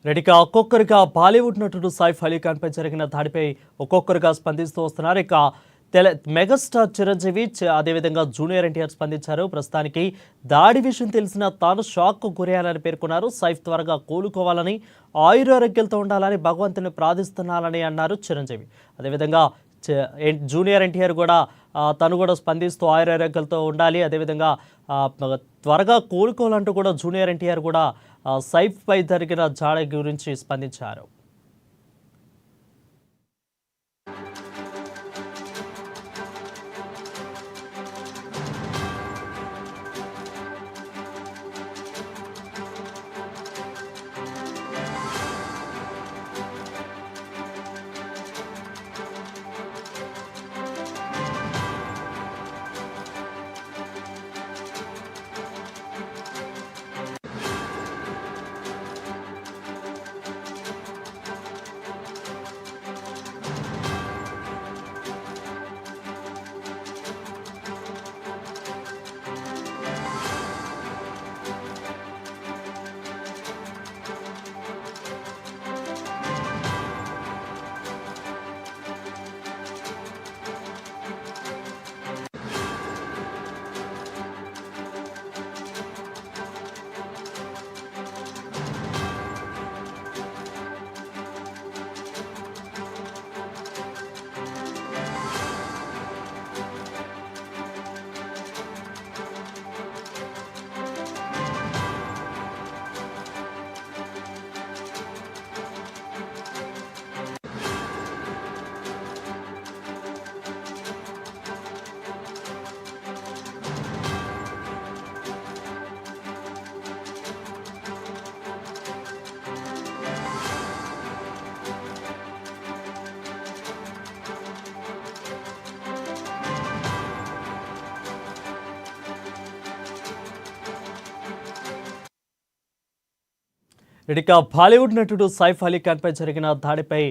రెడ్డిగా ఒక్కొక్కరిగా బాలీవుడ్ నటుడు సైఫ్ అలీ ఖాన్పై జరిగిన దాడిపై ఒక్కొక్కరుగా స్పందిస్తూ వస్తున్నారు. ఇక మెగాస్టార్ చిరంజీవి అదేవిధంగా జూనియర్ ఎన్టీఆర్ స్పందించారు. ప్రస్తుతానికి దాడి విషయం తెలిసిన తాను షాక్ కు గురయ్యాలని పేర్కొన్నారు. సైఫ్ త్వరగా కోలుకోవాలని, ఆయురారోగ్యాలతో ఉండాలని భగవంతుని ప్రార్థిస్తున్నానని అన్నారు చిరంజీవి. అదేవిధంగా జూనియర్ ఎన్టీఆర్ కూడా తను కూడా స్పందిస్తూ ఆయురారోగ్యాలతో ఉండాలి, అదేవిధంగా త్వరగా కోలుకోవాలంటూ కూడా జూనియర్ ఎన్టీఆర్ కూడా సైఫ్ పై జరిగిన దాడి గురించి స్పందించారు. ఇక బాలీవుడ్ నటుడు సైఫ్ అలీ ఖాన్పై జరిగిన దాడిపై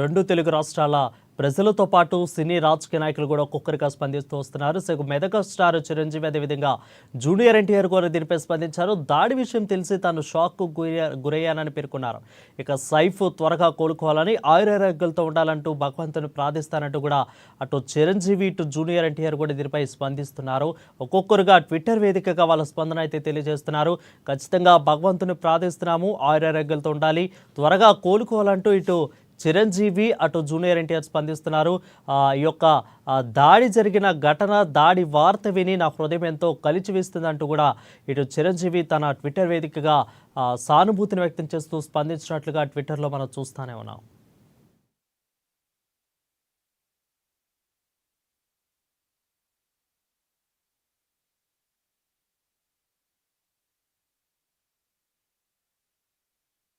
రెండు తెలుగు రాష్ట్రాల ప్రజలతో పాటు సినీ రాజకీయ నాయకులు కూడా ఒక్కొక్కరిగా స్పందిస్తూ వస్తున్నారు. సో మెగా స్టార్ చిరంజీవి అదేవిధంగా జూనియర్ ఎన్టీఆర్ కూడా దీనిపై స్పందించారు. దాడి విషయం తెలిసి తాను షాక్కు గురయ్యానని పేర్కొన్నారు. ఇక సైఫ్ త్వరగా కోలుకోవాలని, ఆయురారోగ్యాలతో ఉండాలంటూ భగవంతుని ప్రార్థిస్తానంటూ కూడా అటు చిరంజీవి ఇటు జూనియర్ ఎన్టీఆర్ కూడా దీనిపై స్పందిస్తున్నారు. ఒక్కొక్కరుగా ట్విట్టర్ వేదికగా వాళ్ళ స్పందన అయితే తెలియజేస్తున్నారు. ఖచ్చితంగా భగవంతుని ప్రార్థిస్తున్నాము, ఆయురారోగ్యాలతో ఉండాలి, త్వరగా కోలుకోవాలంటూ ఇటు చిరంజీవి అటు జూనియర్ ఎన్టీఆర్ స్పందిస్తున్నారు. ఈ యొక్క దాడి జరిగిన ఘటన, దాడి వార్త విని నా హృదయం ఎంతో కలిచివేస్తుందంటూ కూడా ఇటు చిరంజీవి తన ట్విట్టర్ వేదికగా సానుభూతిని వ్యక్తం చేస్తూ స్పందించినట్లుగా ట్విట్టర్లో మనం చూస్తూనే ఉన్నాం.